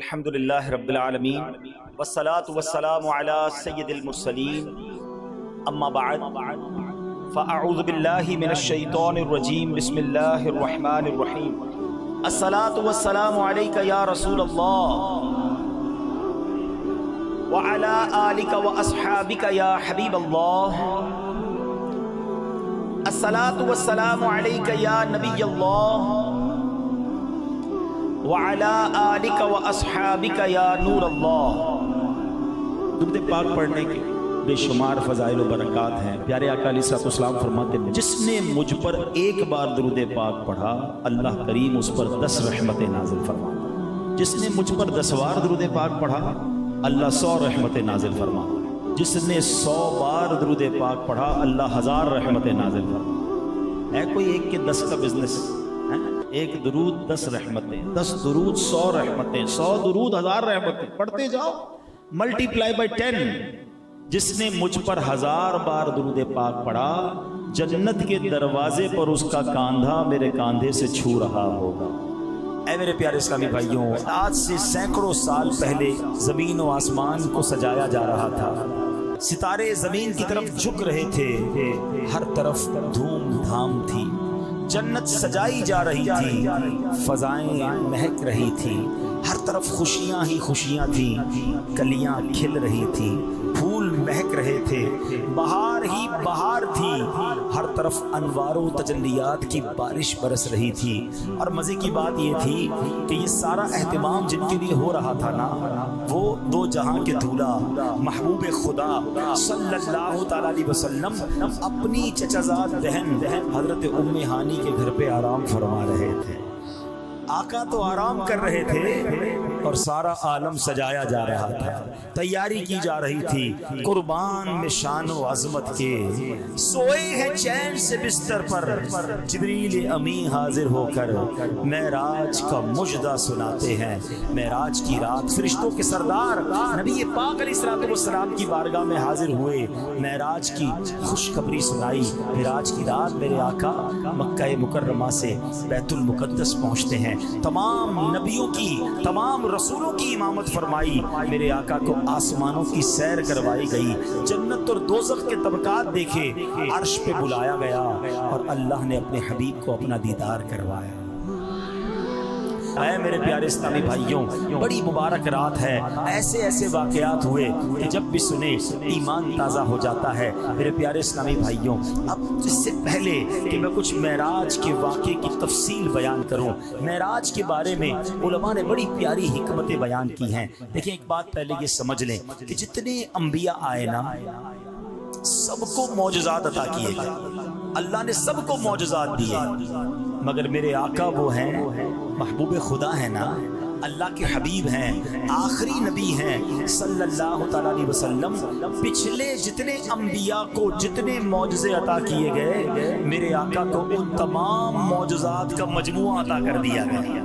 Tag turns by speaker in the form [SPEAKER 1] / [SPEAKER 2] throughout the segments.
[SPEAKER 1] الحمدللہ رب العالمین والصلاة والسلام علی سید المرسلین اما بعد فاعوذ باللہ من الشیطان الرجیم بسم اللہ الرحمن الرحیم الصلاة والسلام علیک یا رسول اللہ وعلی آلک واصحابک یا حبیب اللہ الصلاة والسلام علیک یا نبی اللہ وعلى آلک واصحابک یا نور اللہ۔ درود پاک پڑھنے کے بے شمار فضائل و برکات ہیں۔ پیارے آقا علیہ الصلوۃ والسلام فرماتے ہیں جس نے مجھ پر ایک بار درود پاک پڑھا اللہ کریم اس پر 10 رحمتیں نازل فرماتا ہے۔ جس نے مجھ پر 10 بار درود پاک پڑھا اللہ 100 رحمتیں نازل فرماتا ہے۔ جس نے 100 بار درود پاک پڑھا اللہ 1000 رحمتیں نازل فرماتا ہے۔ کوئی ایک کے 10 کا بزنس، ایک درود 10 رحمتیں، 10 درود 100 رحمتیں، 100 درود 1000 رحمتیں، پڑھتے جاؤ، ملٹیپلائی بائی 10۔ جس نے مجھ پر 1000 بار درود پاک پڑھا جنت کے دروازے پر اس کا کاندھا میرے کاندھے سے چھو رہا ہوگا۔ اے میرے پیارے اسلامی بھائیوں، آج سے سینکڑوں سال پہلے زمین و آسمان کو سجایا جا رہا تھا، ستارے زمین کی طرف جھک رہے تھے، ہر طرف دھوم دھام تھی، جنت سجائی جا رہی تھی، فضائیں مہک رہی تھی، ہر طرف خوشیاں ہی خوشیاں تھیں، کلیاں کھل رہی تھی، پھول مہک رہے تھے، بہار ہی بہار تھی، ہر طرف انوار و تجلیات کی بارش برس رہی تھی۔ اور مزے کی بات یہ تھی کہ یہ سارا اہتمام جن کے لیے ہو رہا تھا نا، وہ دو جہاں کے دولہا محبوب خدا صلی اللہ تعالی علیہ وسلم اپنی چچازاد بہن حضرت ام ہانی کے گھر پہ آرام فرما رہے تھے۔ آقا تو آرام کر رہے تھے اور سارا عالم سجایا جا رہا تھا، تیاری کی جا رہی تھی، قربان میں شان و عظمت کے سوئے ہیں چین سے بستر پر، جبریل امی حاضر ہو کر معراج کا مجدہ سناتے ہیں۔ معراج کی رات فرشتوں کے سردار نبی پاک علیہ الصلوۃ والسلام کی بارگاہ میں حاضر ہوئے، معراج کی خوشخبری سنائی۔ معراج کی رات میرے آقا مکہ مکرمہ سے بیت المقدس پہنچتے ہیں، تمام نبیوں کی تمام رسولوں کی امامت فرمائی، میرے آقا کو آسمانوں کی سیر کروائی گئی، جنت اور دوزخ کے طبقات دیکھے، عرش پہ بلایا گیا اور اللہ نے اپنے حبیب کو اپنا دیدار کروایا۔ اے میرے پیارے اسلامی بھائیوں، بڑی مبارک رات ہے، ایسے ایسے واقعات ہوئے کہ جب بھی سنے ایمان تازہ ہو جاتا ہے۔ میرے پیارے اسلامی بھائیوں، اب اس سے پہلے کہ میں کچھ معراج کے واقعے کی تفصیل بیان کروں، معراج کے بارے میں علماء نے بڑی پیاری حکمتیں بیان کی ہیں۔ دیکھیں ایک بات پہلے یہ سمجھ لیں کہ جتنے انبیاء آئے نا سب کو معجزات عطا کیے گئے، اللہ نے سب کو معجزات دیے، مگر میرے آقا وہ ہیں محبوب خدا ہے نا، اللہ کے حبیب ہیں، آخری نبی ہیں صلی اللہ تعالی علیہ وسلم۔ پچھلے جتنے انبیاء کو جتنے معجزے عطا کیے گئے میرے آقا کو ان تمام معجزات کا مجموعہ عطا کر دیا گیا۔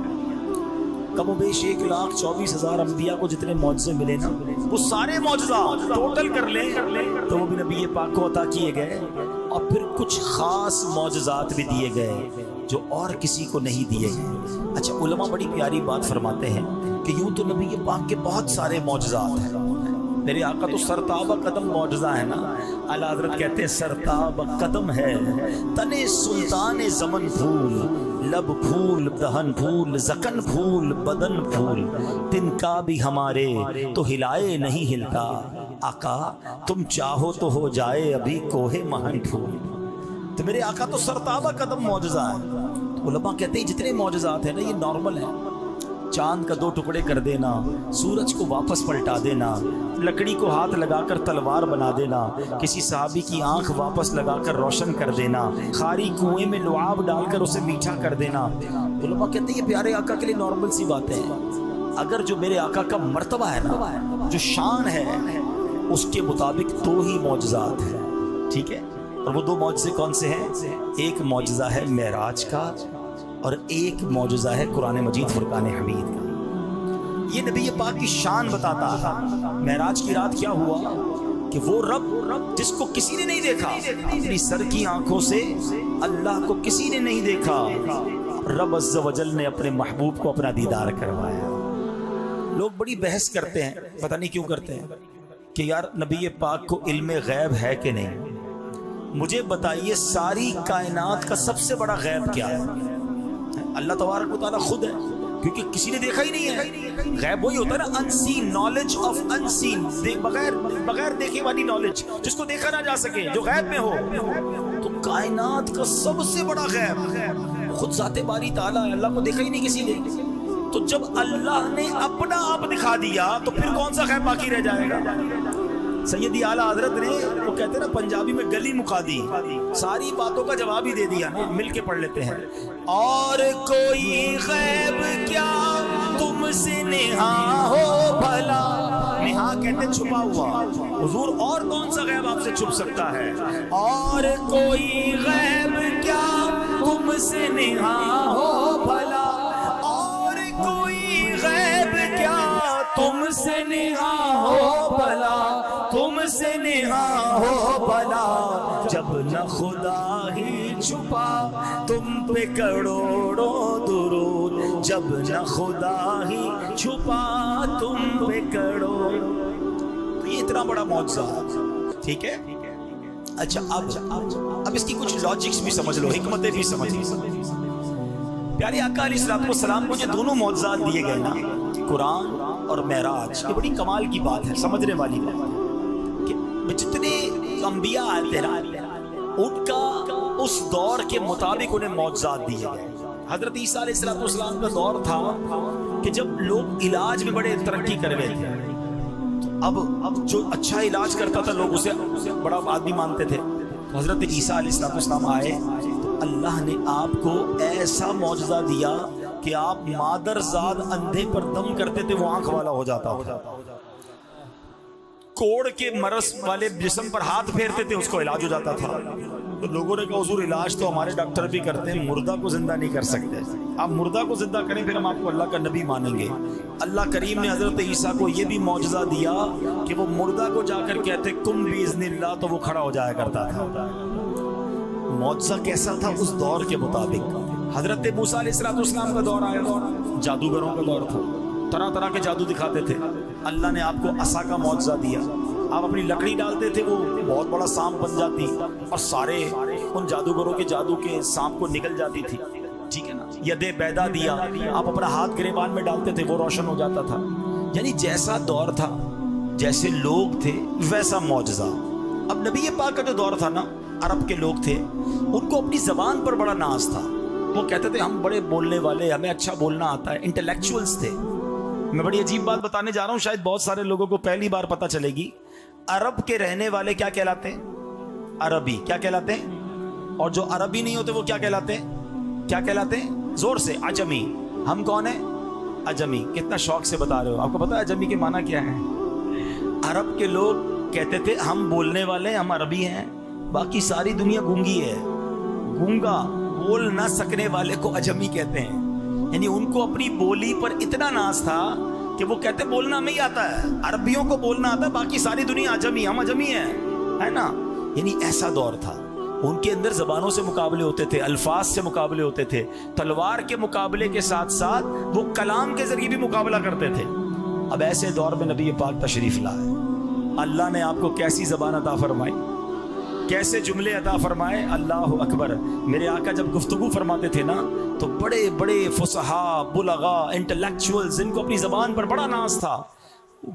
[SPEAKER 1] کم و بیش 1,24,000 انبیاء کو جتنے معجزے ملے نا وہ سارے معجزات ٹوٹل کر لیں تو وہ بھی نبی پاک کو عطا کیے گئے، اور پھر کچھ خاص معجزات بھی دیے گئے جو اور کسی کو نہیں دیے گئے۔ اچھا علماء بڑی پیاری بات فرماتے ہیں کہ یوں تو نبی پاک کے بہت سارے معجزات ہیں، میرے آقا تو سرتاب قدم معجزہ ہے نا، اعلیٰ حضرت کہتے ہیں سرتاب قدم ہے تنے سلطان زمن پھول، لب پھول دہن پھول زکن پھول بدن پھول، تن کا بھی ہمارے تو ہلائے نہیں ہلتا، آقا تم چاہو تو ہو جائے ابھی کوہ مہن پھول۔ تو میرے آقا تو سرتابہ قدم معجزہ ہے۔ علماء کہتے ہیں جتنے معجزات ہیں نا یہ نارمل ہیں، چاند کا 2 ٹکڑے کر دینا، سورج کو واپس پلٹا دینا، لکڑی کو ہاتھ لگا کر تلوار بنا دینا، کسی صحابی کی آنکھ واپس لگا کر روشن کر دینا، خاری کنویں میں لعاب ڈال کر اسے میٹھا کر دینا۔ علماء کہتے ہیں یہ پیارے آقا کے لیے نارمل سی بات ہے، اگر جو میرے آقا کا مرتبہ ہے نا، جو شان ہے، اس کے مطابق 2 ہی معجزات ہیں، ٹھیک ہے؟ اور وہ 2 معجزے کون سے ہیں؟ ایک معجزہ ہے معراج کا اور ایک معجزہ ہے قرآن مجید فرقان حمید کا۔ یہ نبی پاک کی شان بتاتا ہے۔ معراج کی رات کیا ہوا کہ وہ رب جس کو کسی نے نہیں دیکھا، اپنی سر کی آنکھوں سے اللہ کو کسی نے نہیں دیکھا، رب عز و جل نے اپنے محبوب کو اپنا دیدار کروایا۔ لوگ بڑی بحث کرتے ہیں، پتہ نہیں کیوں کرتے ہیں، کہ یار نبی پاک کو علم غیب ہے کہ نہیں؟ مجھے بتائیے ساری کائنات کا سب سے بڑا غیب کیا ہے؟ اللہ تبارک و تعالیٰ خود ہے، کیونکہ کسی نے دیکھا ہی نہیں ہے۔ غیب وہی ہوتا ہے نا، انسین، نالج آف انسین، بغیر دیکھے والی نالج، جس کو دیکھا نہ جا سکے، جو غیب میں ہو۔ تو کائنات کا سب سے بڑا غیب خود ذات باری تعالیٰ ہے، اللہ کو دیکھا ہی نہیں کسی نے۔ تو جب اللہ نے اپنا آپ دکھا دیا تو پھر کون سا غیب باقی رہ جائے گا؟ سیدی اعلیٰ حضرت نے، وہ کہتے ہیں نا پنجابی میں گلی مکا دی، ساری باتوں کا جواب ہی دے دیا نا، مل کے پڑھ لیتے ہیں۔ اور کوئی غیب کیا تم سے نہا ہو بھلا، نہا کہتے چھپا ہوا، حضور اور کون سا غیب آپ سے چھپ سکتا ہے؟ اور کوئی غیب کیا تم سے نہا ہو بھلا، اور کوئی غیب کیا تم سے نہا ہو بھلا، تم سے نہا ہو بھلا، جب نہ خدا ہی چھپا تم پہ کروڑوں درود، جب نہ خدا ہی چھپا تم پہ کروڑوں۔ تو یہ اتنا بڑا معجزہ، ٹھیک ہے؟ اچھا اب اس کی کچھ لاجکس بھی سمجھ لو، حکمتیں بھی سمجھ لو۔ پیارے آقا علیہ الصلوۃ والسلام کو جو دونوں معجزات دیے گئے نا، قرآن اور معراج، یہ بڑی کمال کی بات ہے، سمجھنے والی بات ہے کہ جتنے انبیاء آتے ہیں ان کا اس دور کے مطابق انہیں معجزات دیے گئے۔ حضرت عیسیٰ علیہ الصلوۃ والسلام کا دور تھا کہ جب لوگ علاج میں بڑے ترقی کر گئے تھے، اب جو اچھا علاج کرتا تھا لوگ اسے بڑا آدمی مانتے تھے۔ حضرت عیسیٰ علیہ الصلوۃ والسلام آئے تو اللہ نے آپ کو ایسا معجزہ دیا کہ آپ مادر زاد اندھے پر دم کرتے تھے وہ آنکھ والا ہو جاتا تھا، کوڑ کے مرض والے جسم پر ہاتھ پھیرتے تھے اس کو علاج ہو جاتا تھا۔ تو لوگوں نے کہا حضور علاج تو ہمارے ڈاکٹر بھی کرتے ہیں، مردہ کو زندہ نہیں کر سکتے، آپ مردہ کو زندہ کریں پھر ہم آپ کو اللہ کا نبی مانیں گے۔ اللہ کریم نے حضرت عیسیٰ کو یہ بھی معجزہ دیا کہ وہ مردہ کو جا کر کہتے کم باذن اللہ تو وہ کھڑا ہو جایا کرتا تھا۔ معجزہ کیسا تھا اس دور کے مطابق؟ حضرت موسیٰ علیہ السلام کا دور آیا، جادوگروں کا دور تھا، طرح طرح کے جادو دکھاتے تھے۔ اللہ نے آپ کو عصا کا معجزہ دیا، آپ اپنی لکڑی ڈالتے تھے وہ بہت بڑا سانپ بن جاتی اور سارے ان جادوگروں کے جادو کے سانپ کو نگل جاتی تھی، ٹھیک ہے نا۔ ید بیدا دیا، آپ اپنا ہاتھ گریبان میں ڈالتے تھے وہ روشن ہو جاتا تھا۔ یعنی جیسا دور تھا، جیسے لوگ تھے ویسا معجزہ۔ اب نبی پاک کا جو دور تھا نا، عرب کے لوگ تھے، ان کو اپنی زبان پر بڑا ناز تھا، وہ کہتے تھے ہم بڑے بولنے والے، ہمیں اچھا بولنا آتا ہے، انٹلیکچوئلز تھے۔ میں بڑی عجیب بات بتانے جا رہا ہوں، شاید بہت سارے لوگوں کو پہلی بار پتہ چلے گی۔ عرب کے رہنے والے کیا کہلاتے ہیں؟ عربی۔ کیا کہلاتے ہیں؟ اور جو عربی نہیں ہوتے وہ کیا کہلاتے ہیں؟ کیا کہلاتے ہیں؟ زور سے، عجمی۔ ہم کون ہیں؟ عجمی۔ کتنا شوق سے بتا رہے ہو، آپ کو پتا ہے عجمی کے معنی کیا ہے؟ عرب کے لوگ کہتے تھے ہم بولنے والے، ہم عربی ہیں، باقی ساری دنیا گونگی ہے۔ گونگا، بول نہ سکنے والے کو عجمی کہتے ہیں۔ یعنی ان کو اپنی بولی پر اتنا ناز تھا کہ وہ کہتے بولنا ہمیں ہی آتا ہے، عربیوں کو بولنا آتا ہے، باقی ساری دنیا عجمی، ہم عجمی ہیں، ہے نا۔ یعنی ایسا دور تھا، ان کے اندر زبانوں سے مقابلے ہوتے تھے، الفاظ سے مقابلے ہوتے تھے، تلوار کے مقابلے کے ساتھ ساتھ وہ کلام کے ذریعے بھی مقابلہ کرتے تھے۔ اب ایسے دور میں نبی پاک تشریف لائے، اللہ نے آپ کو کیسی زبان عطا فرمائی، کیسے جملے عطا فرمائے، اللہ اکبر۔ میرے آقا جب گفتگو فرماتے تھے نا تو بڑے بڑے فصحا، بلغا، انٹلیکچوئل، جن کو اپنی زبان پر بڑا ناز تھا،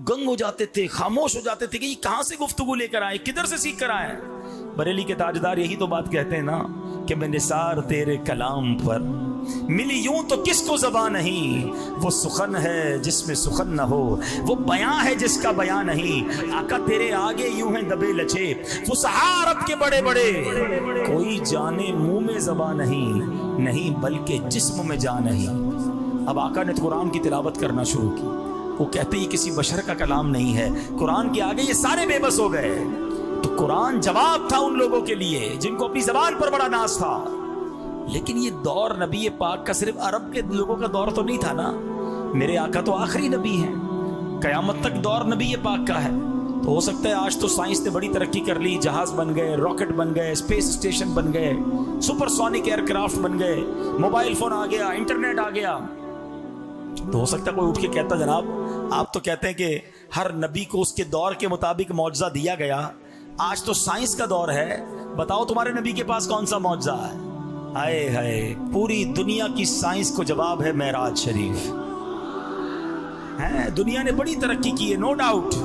[SPEAKER 1] گنگ ہو جاتے تھے، خاموش ہو جاتے تھے کہ یہ کہاں سے گفتگو لے کر آئے، کدھر سے سیکھ کر آئے۔ بریلی کے تاجدار یہی تو بات کہتے ہیں نا کہ میں نثار تیرے کلام پر ملی یوں تو کس کو زبان نہیں، وہ سخن ہے جس میں سخن نہ ہو، وہ بیاں ہے جس کا بیاں نہیں، آقا تیرے آگے یوں ہیں دبے لچے، فصحا عرب کے بڑے بڑے، کوئی جانے منہ میں زبان نہیں بلکہ جسم میں جان نہیں۔ اب آقا نے قرآن کی تلاوت کرنا شروع کی، وہ کہتے یہ کسی بشر کا کلام نہیں ہے، قرآن کے آگے یہ سارے بے بس ہو گئے۔ تو قرآن جواب تھا ان لوگوں کے لیے جن کو اپنی زبان پر بڑا ناز تھا۔ لیکن یہ دور نبی پاک کا صرف عرب کے لوگوں کا دور تو نہیں تھا نا، میرے آقا تو آخری نبی ہیں، قیامت تک دور نبی پاک کا ہے۔ تو ہو سکتا ہے آج تو سائنس نے بڑی ترقی کر لی، جہاز بن گئے، راکٹ بن گئے، اسپیس اسٹیشن بن گئے، سپر سونک ایئر کرافٹ بن گئے، موبائل فون آ گیا، انٹرنیٹ آ گیا، تو ہو سکتا ہے کوئی اٹھ کے کہتا جناب آپ تو کہتے ہیں کہ ہر نبی کو اس کے دور کے مطابق معجزہ دیا گیا، آج تو سائنس کا دور ہے، بتاؤ تمہارے نبی کے پاس کون سا معجزہ ہے؟ ہائے ہائے، پوری دنیا کی سائنس کو جواب ہے معراج شریف ہے۔ دنیا نے بڑی ترقی کی ہے، نو ڈاؤٹ،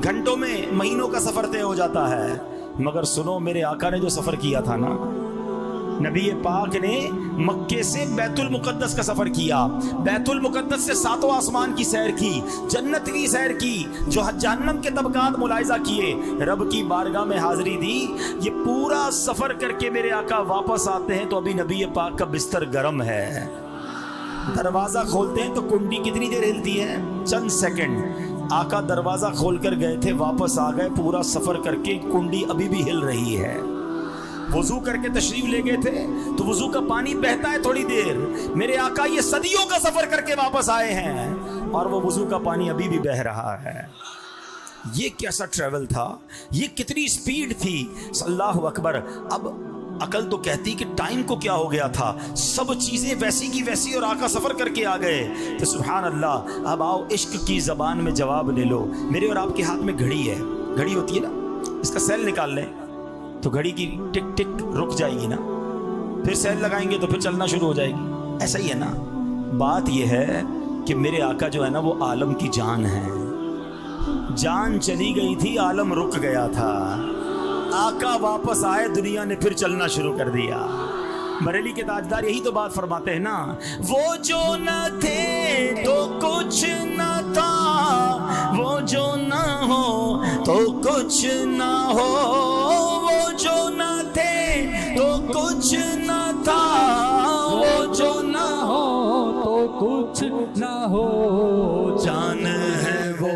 [SPEAKER 1] گھنٹوں میں مہینوں کا سفر طے ہو جاتا ہے، مگر سنو میرے آقا نے جو سفر کیا تھا نا، نبی پاک نے مکے سے بیت المقدس کا سفر کیا، بیت المقدس سے 7 آسمان کی سیر کی، جنت کی سیر کی، جو جہنم کے طبقات ملاحظہ کیے، رب کی بارگاہ میں حاضری دی۔ یہ پورا سفر کر کے میرے آقا واپس آتے ہیں تو ابھی نبی پاک کا بستر گرم ہے، دروازہ کھولتے ہیں تو کنڈی کتنی دیر ہلتی ہے؟ چند سیکنڈ۔ آقا دروازہ کھول کر گئے تھے، واپس آ گئے، پورا سفر کر کے کنڈی ابھی بھی ہل رہی ہے۔ وضو کر کے تشریف لے گئے تھے تو وضو کا پانی بہتا ہے تھوڑی دیر، میرے آقا یہ صدیوں کا سفر کر کے واپس آئے ہیں اور وہ وضو کا پانی ابھی بھی بہ رہا ہے۔ یہ کیسا ٹریول تھا، یہ کتنی سپیڈ تھی، اللہ اکبر۔ اب عقل تو کہتی کہ ٹائم کو کیا ہو گیا تھا، سب چیزیں ویسی کی ویسی اور آقا سفر کر کے آ گئے تو سبحان اللہ۔ اب آؤ عشق کی زبان میں جواب لے لو۔ میرے اور آپ کے ہاتھ میں گھڑی ہے، گھڑی ہوتی ہے نا، اس کا سیل نکال لیں تو گھڑی کی ٹک ٹک رک جائے گی نا، پھر سیل لگائیں گے تو پھر چلنا شروع ہو جائے گی، ایسا ہی ہے نا۔ بات یہ ہے کہ میرے آقا جو ہے نا وہ عالم کی جان ہے، جان چلی گئی تھی، عالم رک گیا تھا، آقا واپس آئے، دنیا نے پھر چلنا شروع کر دیا۔ بریلی کے تاجدار یہی تو بات فرماتے ہیں نا، وہ جو نہ تھے تو کچھ نہ تھا، وہ جو نہ ہو تو کچھ نہ ہو، وہ جو نہ تھے تو کچھ نہ تھا، وہ جو نہ ہو تو کچھ نہ ہو، جان ہے وہ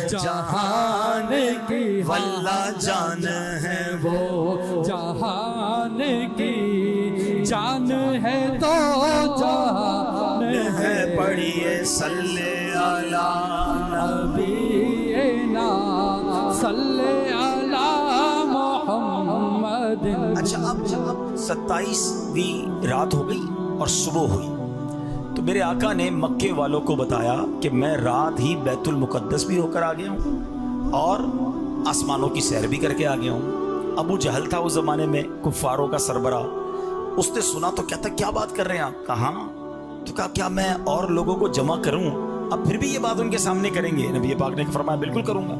[SPEAKER 1] جہان کی، واللہ جان ہے وہ جہان کی، جان ہے تو جہان ہے، پڑھیے صلی علی نبینا صلی علی محمد۔ اچھا اب 27ویں رات ہو گئی اور صبح ہوئی تو میرے آقا نے مکے والوں کو بتایا کہ میں رات ہی بیت المقدس بھی ہو کر آ گیا ہوں اور آسمانوں کی سیر بھی کر کے آ گیا ہوں۔ ابو جہل تھا اس زمانے میں کفاروں کا سربراہ، اس نے سنا تو کہتا کیا بات کر رہے ہیں آپ؟ کہاں؟ تو کہا کیا میں اور لوگوں کو جمع کروں؟ اب پھر بھی یہ بات ان کے سامنے کریں گے؟ نبی پاک نے فرمایا بالکل کروں گا۔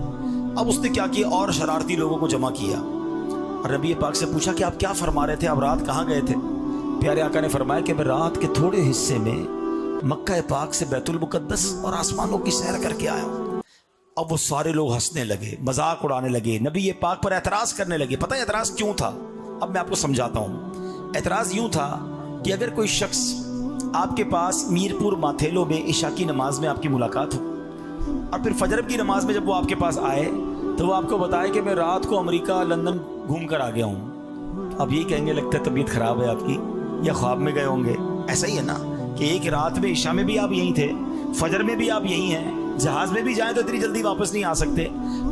[SPEAKER 1] اب اس نے کیا کیا، اور شرارتی لوگوں کو جمع کیا اور نبی پاک سے پوچھا کہ آپ کیا فرما رہے تھے، آپ رات کہاں گئے تھے؟ پیارے آقا نے فرمایا کہ میں رات کے تھوڑے حصے میں مکہ پاک سے بیت المقدس اور آسمانوں کی سیر کر کے آیا ہوں۔ اب وہ سارے لوگ ہنسنے لگے، مذاق اڑانے لگے، نبی پاک پر اعتراض کرنے لگے۔ پتہ ہے اعتراض کیوں تھا؟ اب میں آپ کو سمجھاتا ہوں۔ اعتراض یوں تھا کہ اگر کوئی شخص آپ کے پاس میرپور ماتھیلو میں عشاء کی نماز میں آپ کی ملاقات ہو اور پھر فجر کی نماز میں جب وہ آپ کے پاس آئے تو وہ آپ کو بتائے کہ میں رات کو امریکہ لندن گھوم کر آ گیا ہوں، اب یہی کہیں گے لگتا ہے طبیعت خراب ہے آپ کی، یا خواب میں گئے ہوں گے۔ ایسا ہی ہے نا کہ ایک رات میں عشاء میں بھی آپ یہیں تھے، فجر میں بھی آپ یہیں ہیں، جہاز میں بھی جائیں تو اتنی جلدی واپس نہیں آ سکتے۔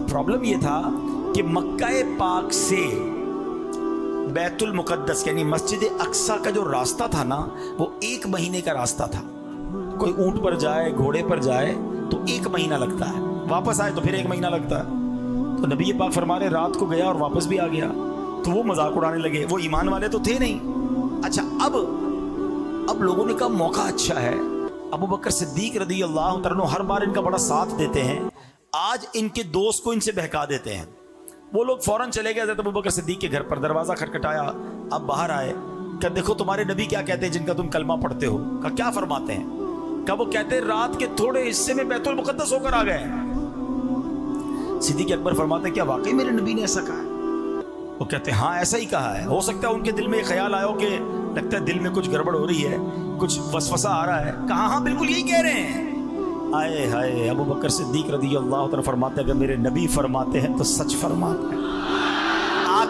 [SPEAKER 1] پرابلم یہ تھا کہ مکہ پاک سے بیت المقدس یعنی مسجد اقصیٰ کا جو راستہ تھا نا وہ 1 مہینے کا راستہ تھا۔ کوئی اونٹ پر جائے، گھوڑے پر جائے تو 1 مہینہ لگتا ہے، واپس آئے تو پھر 1 مہینہ لگتا ہے۔ تو نبی پاک فرما رہے رات کو گیا اور واپس بھی آ گیا، تو وہ مذاق اڑانے لگے، وہ ایمان والے تو تھے نہیں۔ اچھا اب لوگوں نے کہا موقع اچھا ہے، ابو بکر صدیق رضی اللہ تعالیٰ عنہ ہر بار ان کا بڑا ساتھ دیتے ہیں، آج ان کے دوست کو ان سے بہکا دیتے ہیں۔ وہ لوگ فوراً چلے گئے حضرت ابو بکر صدیق کے گھر پر، دروازہ کھٹکھٹایا، اب باہر آئے کہ دیکھو تمہارے نبی کیا کہتے ہیں جن کا تم کلمہ پڑھتے ہو۔ کہا کیا فرماتے ہیں؟ کہا وہ کہتے ہیں رات کے تھوڑے حصے میں بیت المقدس ہو کر آ گئے۔ صدیق اکبر فرماتے ہیں کیا واقعی میرے نبی نے ایسا کہا ہے؟ وہ کہتے ہیں ہاں ایسا ہی کہا ہے، ہو سکتا ہے ان کے دل میں یہ خیال آیا ہو کہ لگتا ہے دل میں کچھ گڑبڑ ہو رہی ہے، کچھ وسوسہ آ رہا ہے۔ کہا ہاں بالکل یہی کہہ رہے ہیں۔ آئے ہائے، ابو بکر صدیق رضی اللہ تعالیٰ فرماتے ہیں کہ میرے نبی فرماتے ہیں تو سچ فرماتے ہیں۔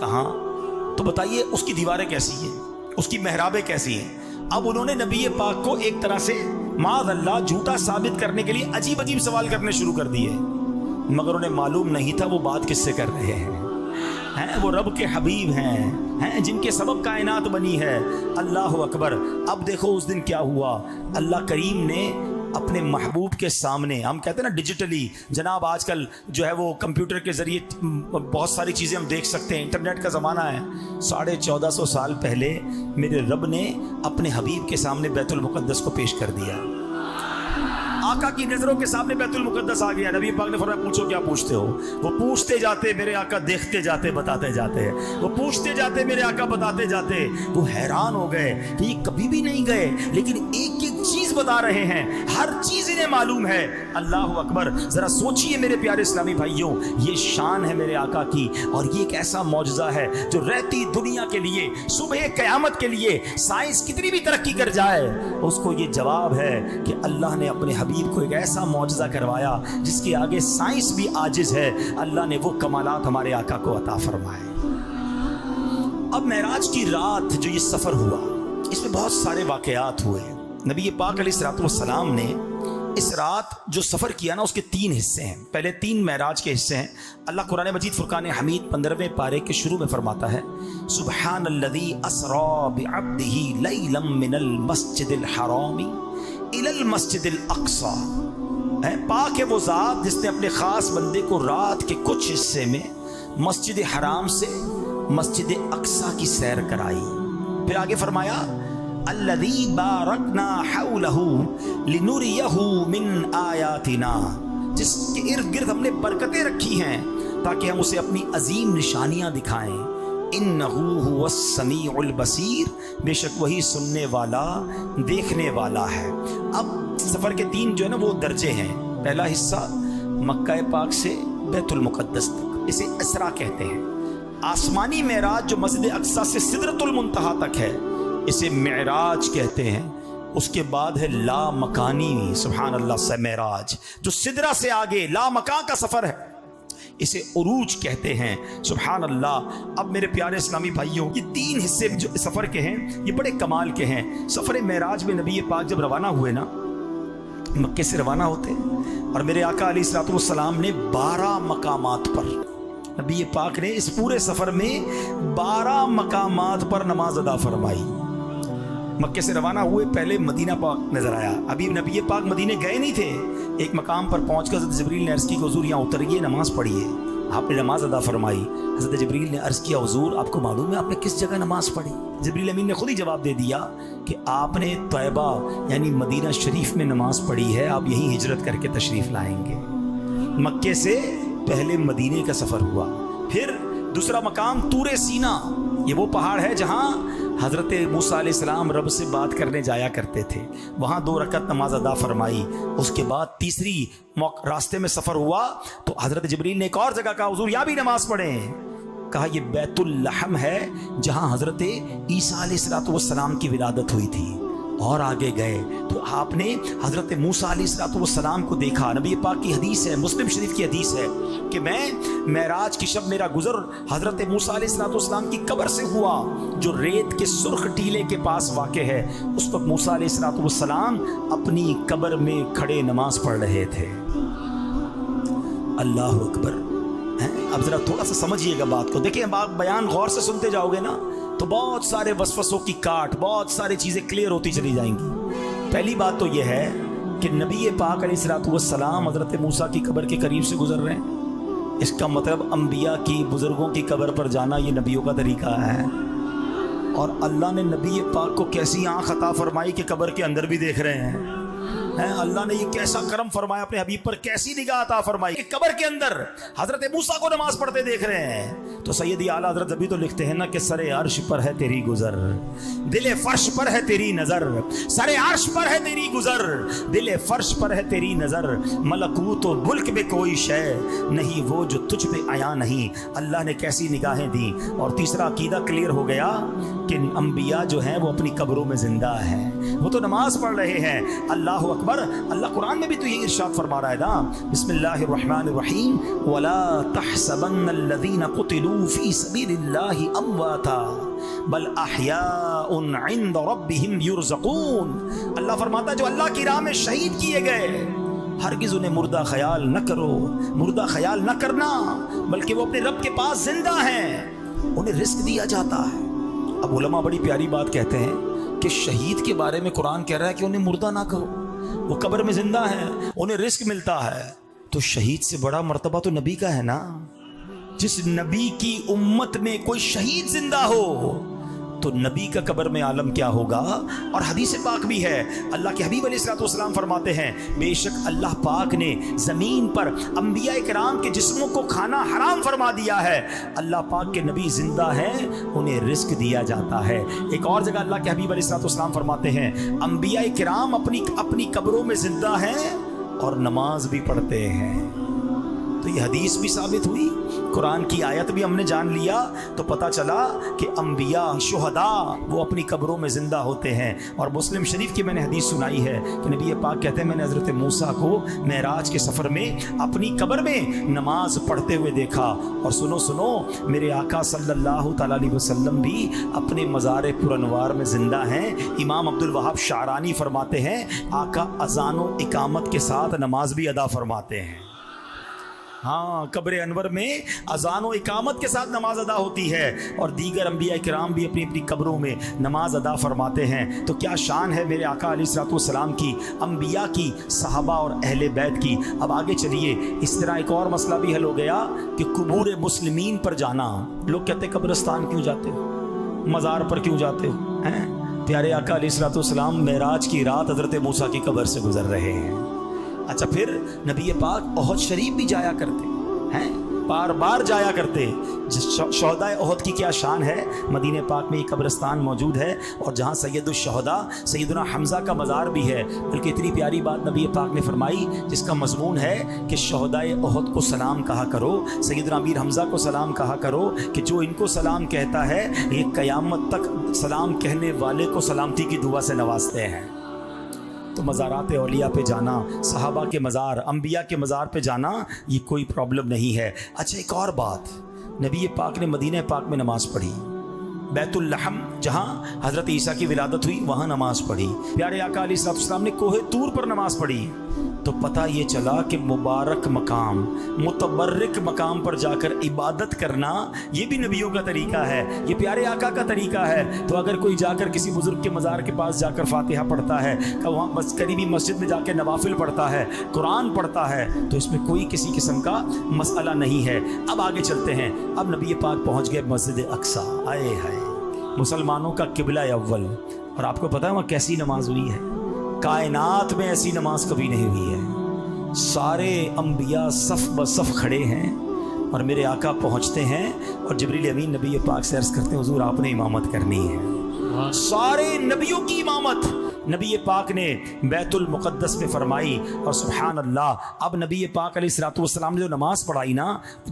[SPEAKER 1] کہاں؟ تو بتائیے اس کی دیواریں کیسی ہیں، اس کی محرابیں کیسی ہیں؟ اب انہوں نے نبی پاک کو ایک طرح سے معاذ اللہ جھوٹا ثابت کرنے کے لیے عجیب عجیب سوال کرنے شروع کر دیے، مگر انہیں معلوم نہیں تھا وہ بات کس سے کر رہے ہیں۔ وہ رب کے حبیب ہیں جن کے سبب کائنات بنی ہے۔ اللہ اکبر۔ اب دیکھو اس دن کیا ہوا، اللہ کریم نے اپنے محبوب کے سامنے، ہم کہتے ہیں نا ڈیجیٹلی، جناب آج کل جو ہے وہ کمپیوٹر کے ذریعے بہت ساری چیزیں ہم دیکھ سکتے ہیں، انٹرنیٹ کا زمانہ ہے۔ 1450 سال پہلے میرے رب نے اپنے حبیب کے سامنے بیت المقدس کو پیش کر دیا۔ آقا کی نظروں کے سامنے بیت المقدس آ گیا۔ نبی پاک نے فرمایا پوچھو کیا پوچھتے ہو؟ وہ پوچھتے جاتے، میرے آقا دیکھتے جاتے، بتاتے جاتے، وہ پوچھتے جاتے، میرے آقا بتاتے جاتے۔ وہ حیران ہو گئے کہ یہ کبھی بھی نہیں گئے لیکن ایک ایک چیز بتا رہے ہیں، ہر چیز انہیں معلوم ہے۔ اللہ اکبر۔ ذرا سوچئے میرے پیارے اسلامی بھائیوں، یہ شان ہے میرے آقا کی، اور یہ ایک ایسا معجزہ ہے جو رہتی دنیا کے لیے، صبح قیامت کے لیے سائنس کتنی بھی ترقی کر جائے اس کو یہ جواب ہے کہ اللہ نے اپنے حبیب کو ایک ایسا معجزہ کروایا جس کے آگے سائنس بھی عاجز ہے۔ اللہ نے وہ کمالات ہمارے آقا کو عطا فرمائے۔ اب معراج کی رات جو یہ سفر ہوا، اس میں بہت سارے واقعات ہوئے۔ نبی پاک علیہ الصلوۃ والسلام نے اس رات جو سفر کیا نا، اس کے 3 حصے ہیں۔ پہلے 3 معراج کے حصے ہیں۔ اللہ قرآن مجید فرقان حمید 15ویں پارے کے شروع میں فرماتا ہے، سبحان الذی اسری بعبدہ لیلا من المسجد الحرام الی المسجد الاقصی۔ پاک ہے وہ ذات جس نے اپنے خاص بندے کو رات کے کچھ حصے میں مسجد حرام سے مسجد اقصی کی سیر کرائی۔ پھر آگے فرمایا، الذی بارکنا حولہ لنریہ من آیاتنا، جس کے ارد گرد ہم نے برکتیں رکھی ہیں تاکہ ہم اسے اپنی عظیم نشانیاں دکھائیں۔ انہ هو السمیع البصیر، بے شک وہی سننے والا دیکھنے والا ہے۔ اب سفر کے 3 جو ہے نا وہ درجے ہیں۔ پہلا حصہ مکہ پاک سے بیت المقدس تک، اسے اسرا کہتے ہیں۔ آسمانی معراج جو مسجد اقصی سے سدرۃ المنتہا تک ہے، اسے معراج کہتے ہیں۔ اس کے بعد ہے لا مکانی، سبحان اللہ، سے معراج جو سدرہ سے آگے لا مکان کا سفر ہے، اسے عروج کہتے ہیں۔ سبحان اللہ۔ اب میرے پیارے اسلامی بھائیوں، یہ 3 حصے جو سفر کے ہیں یہ بڑے کمال کے ہیں۔ سفر معراج میں نبی پاک جب روانہ ہوئے نا، مکے سے روانہ ہوتے اور میرے آقا علیہ الصلوۃ والسلام نے 12 مقامات پر، نبی پاک نے اس پورے سفر میں 12 مقامات پر نماز ادا فرمائی۔ مکے سے روانہ ہوئے، پہلے مدینہ پاک نظر آیا۔ ابھی نبی پاک مدینے گئے نہیں تھے۔ ایک مقام پر پہنچ کر حضرت جبریل نے عرض کی کہ حضور یہاں اتریے، نماز پڑھیے۔ آپ نے نماز ادا فرمائی۔ حضرت جبریل نے عرض کیا، حضور آپ کو معلوم ہے آپ نے کس جگہ نماز پڑھی؟ جبریل امین نے خود ہی جواب دے دیا کہ آپ نے طیبہ یعنی مدینہ شریف میں نماز پڑھی ہے، آپ یہیں ہجرت کر کے تشریف لائیں گے۔ مکے سے پہلے مدینے کا سفر ہوا۔ پھر دوسرا مقام طور سینا، یہ وہ پہاڑ ہے جہاں حضرت موسیٰ علیہ السلام رب سے بات کرنے جایا کرتے تھے، وہاں 2 رکعت نماز ادا فرمائی۔ اس کے بعد تیسری راستے میں سفر ہوا تو حضرت جبریل نے ایک اور جگہ کہا، حضور یہاں بھی نماز پڑھیں۔ کہا یہ بیت اللحم ہے جہاں حضرت عیسیٰ علیہ السلام کی ولادت ہوئی تھی۔ اور آگے گئے تو آپ نے حضرت موسیٰ علیہ السلام کو دیکھا۔ نبی پاک کی حدیث ہے، مسلم شریف کی حدیث ہے کہ میں معراج کی شب میرا گزر حضرت موسیٰ علیہ السلام کی قبر سے ہوا جو ریت کے سرخ ٹیلے کے پاس واقع ہے۔ اس وقت موسیٰ علیہ السلام اپنی قبر میں کھڑے نماز پڑھ رہے تھے۔ اللہ اکبر۔ اب ذرا تھوڑا سا سمجھیے گا بات کو، دیکھیں آپ بیان غور سے سنتے جاؤ گے نا تو بہت سارے وسوسوں کی کاٹ، بہت ساری چیزیں کلیئر ہوتی چلی جائیں گی۔ پہلی بات تو یہ ہے کہ نبی پاک علیہ السلام حضرت موسیٰ کی قبر کے قریب سے گزر رہے ہیں، اس کا مطلب انبیاء کی، بزرگوں کی قبر پر جانا یہ نبیوں کا طریقہ ہے۔ اور اللہ نے نبی پاک کو کیسی آنکھ عطا فرمائی کہ قبر کے اندر بھی دیکھ رہے ہیں۔ اللہ نے یہ کیسا کرم فرمایا اپنے حبیب پر، کیسی نگاہ عطا فرمائی کہ قبر کے اندر حضرت موسیٰ کو نماز پڑھتے دیکھ رہے ہیں۔ تو سیدی اعلیٰ حضرت ابھی تو لکھتے ہیں نا کہ سر عرش پر ہے تیری گزر، دل فرش پر ہے تیری نظر، سر عرش پر ہے تیری گزر، دل فرش پر ہے تیری نظر، ملکوت و ملک میں کوئی شے نہیں وہ جو تجھ پہ عیاں نہیں۔ اللہ نے کیسی نگاہیں دی۔ اور تیسرا عقیدہ کلیئر ہو گیا کہ انبیاء جو ہیں وہ اپنی قبروں میں زندہ ہیں، وہ تو نماز پڑھ رہے ہیں۔ اللہ اکبر۔ اکبر, اللہ قرآن میں بھی تو یہ ارشاد فرما رہا ہے نا, بسم اللہ الرحمن الرحیم, ولا تحسبن الذین قتلوا فی سبیل اللہ امواتا بل احیاء عند ربهم یرزقون. اللہ فرماتا ہے جو اللہ کی راہ میں شہید کیے گئے ہرگز انہیں مردہ خیال نہ کرو, مردہ خیال نہ کرنا, بلکہ وہ اپنے رب کے پاس زندہ ہیں, انہیں رزق دیا جاتا ہے. اب علماء بڑی پیاری بات کہتے ہیں کہ شہید کے بارے میں قرآن کہہ رہا ہے کہ انہیں مردہ نہ کہو, وہ قبر میں زندہ ہیں, انہیں رزق ملتا ہے. تو شہید سے بڑا مرتبہ تو نبی کا ہے نا. جس نبی کی امت میں کوئی شہید زندہ ہو تو نبی کا قبر میں عالم کیا ہوگا. اور حدیث پاک بھی ہے, اللہ کے حبیب علیہ الصلوۃ والسلام فرماتے ہیں بے شک اللہ پاک نے زمین پر انبیاء کرام کے جسموں کو کھانا حرام فرما دیا ہے, اللہ پاک کے نبی زندہ ہیں, انہیں رزق دیا جاتا ہے. ایک اور جگہ اللہ کے حبیب علیہ الصلوۃ والسلام فرماتے ہیں انبیاء کرام اپنی قبروں میں زندہ ہیں اور نماز بھی پڑھتے ہیں. تو یہ حدیث بھی ثابت ہوئی, قرآن کی آیت بھی ہم نے جان لیا, تو پتہ چلا کہ انبیاء شہداء وہ اپنی قبروں میں زندہ ہوتے ہیں. اور مسلم شریف کی میں نے حدیث سنائی ہے کہ نبی پاک کہتے ہیں میں نے حضرت موسیٰ کو معراج کے سفر میں اپنی قبر میں نماز پڑھتے ہوئے دیکھا. اور سنو میرے آقا صلی اللہ تعالیٰ علیہ وسلم بھی اپنے مزار پرانوار میں زندہ ہیں. امام عبد الوہاب شعرانی فرماتے ہیں آقا اذان و اقامت کے ساتھ نماز بھی ادا فرماتے ہیں. ہاں, قبر انور میں اذان و اقامت کے ساتھ نماز ادا ہوتی ہے, اور دیگر انبیاء کرام بھی اپنی اپنی قبروں میں نماز ادا فرماتے ہیں. تو کیا شان ہے میرے آقا علیہ الصلوۃ والسلام کی, انبیاء کی, صحابہ اور اہل بیت کی. اب آگے چلیے, اس طرح ایک اور مسئلہ بھی حل ہو گیا کہ قبور مسلمین پر جانا. لوگ کہتے ہیں قبرستان کیوں جاتے ہو, مزار پر کیوں جاتے ہو. پیارے آقا علیہ الصلوۃ والسلام معراج کی رات حضرت موسیٰ کی قبر سے گزر رہے ہیں. اچھا, پھر نبی پاک احد شریف بھی جایا کرتے ہیں, بار بار جایا کرتے. شہداء احد کی کیا شان ہے. مدینہ پاک میں یہ قبرستان موجود ہے, اور جہاں سید الشہداء سیدنا حمزہ کا مزار بھی ہے. بلکہ اتنی پیاری بات نبی پاک نے فرمائی جس کا مضمون ہے کہ شہداء احد کو سلام کہا کرو, سیدنا امیر حمزہ کو سلام کہا کرو, کہ جو ان کو سلام کہتا ہے یہ قیامت تک سلام کہنے والے کو سلامتی کی دعا سے نوازتے ہیں. تو مزارات اولیاء پہ جانا, صحابہ کے مزار, انبیاء کے مزار پہ جانا, یہ کوئی پرابلم نہیں ہے. اچھا, ایک اور بات, نبی پاک نے مدینہ پاک میں نماز پڑھی, بیت اللحم جہاں حضرت عیسیٰ کی ولادت ہوئی وہاں نماز پڑھی. پیارے آقا علیہ الصلوۃ والسلام نے کوہ طور پر نماز پڑھی. تو پتہ یہ چلا کہ مبارک مقام, متبرک مقام پر جا کر عبادت کرنا یہ بھی نبیوں کا طریقہ ہے, یہ پیارے آقا کا طریقہ ہے. تو اگر کوئی جا کر کسی بزرگ کے مزار کے پاس جا کر فاتحہ پڑھتا ہے, وہاں بس قریبی مسجد میں جا کے نوافل پڑھتا ہے, قرآن پڑھتا ہے, تو اس میں کوئی کسی قسم کا مسئلہ نہیں ہے. اب آگے چلتے ہیں. اب نبی پاک پہنچ گئے مسجد اقصیٰ. آئے ہائے, مسلمانوں کا قبلہ اول. اور آپ کو پتہ ہے وہاں کیسی نماز ہوئی ہے. کائنات میں ایسی نماز کبھی نہیں ہوئی ہے. سارے انبیاء صف بصف کھڑے ہیں, اور میرے آقا پہنچتے ہیں, اور جبریل امین نبی پاک سے عرض کرتے ہیں حضور آپ نے امامت کرنی ہے. سارے نبیوں کی امامت نبی پاک نے بیت المقدس میں فرمائی. اور سبحان اللہ, اب نبی پاک علیہ الصلوۃ والسلام نے جو نماز پڑھائی نا,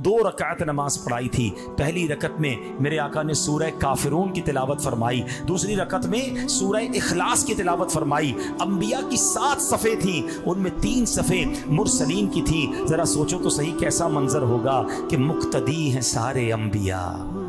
[SPEAKER 1] 2 رکعت نماز پڑھائی تھی. پہلی رکعت میں میرے آقا نے سورہ کافرون کی تلاوت فرمائی, دوسری رکعت میں سورہ اخلاص کی تلاوت فرمائی. انبیاء کی 7 صفیں تھیں, ان میں 3 صفیں مرسلین کی تھیں. ذرا سوچو تو صحیح کیسا منظر ہوگا کہ مقتدی ہیں سارے انبیاء,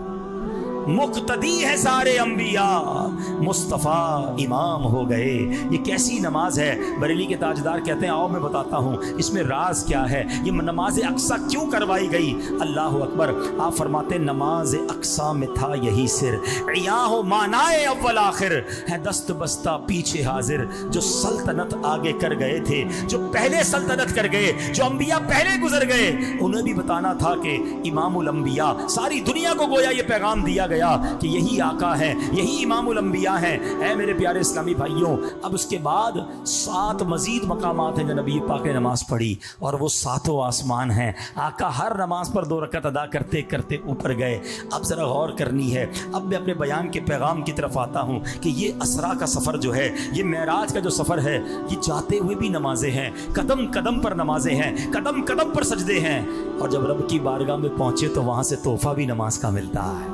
[SPEAKER 1] مقتدی ہے سارے انبیاء, مصطفیٰ امام ہو گئے. یہ کیسی نماز ہے. بریلی کے تاجدار کہتے ہیں آؤ میں بتاتا ہوں اس میں راز کیا ہے, یہ نماز اقصیٰ کیوں کروائی گئی. اللہ اکبر. آپ فرماتے نماز اقصیٰ میں تھا یہی سر, عیاں ہو معنائے اول آخر, ہے دست بستہ پیچھے حاضر. جو سلطنت آگے کر گئے تھے, جو پہلے سلطنت کر گئے, جو انبیاء پہلے گزر گئے, انہیں بھی بتانا تھا کہ امام الانبیاء, ساری دنیا کو گویا یہ پیغام دیا گیا کہ یہی آقا ہے, یہی امام الانبیاء ہیں. اے میرے پیارے اسلامی بھائیوں, اب اس کے بعد 7 مزید مقامات ہیں جو نبی پاک نے نماز پڑھی, اور وہ 7 آسمان ہیں. آقا ہر نماز پر 2 رکعت ادا کرتے کرتے اوپر گئے. اب ذرا غور کرنی ہے. اب میں اپنے بیان کے پیغام کی طرف آتا ہوں کہ یہ اسرا کا سفر جو ہے, یہ معراج کا جو سفر ہے, یہ جاتے ہوئے بھی نمازیں ہیں, قدم قدم پر نمازیں ہیں, قدم قدم پر سجدے ہیں. اور جب رب کی بارگاہ میں پہنچے تو وہاں سے تحفہ بھی نماز کا ملتا ہے.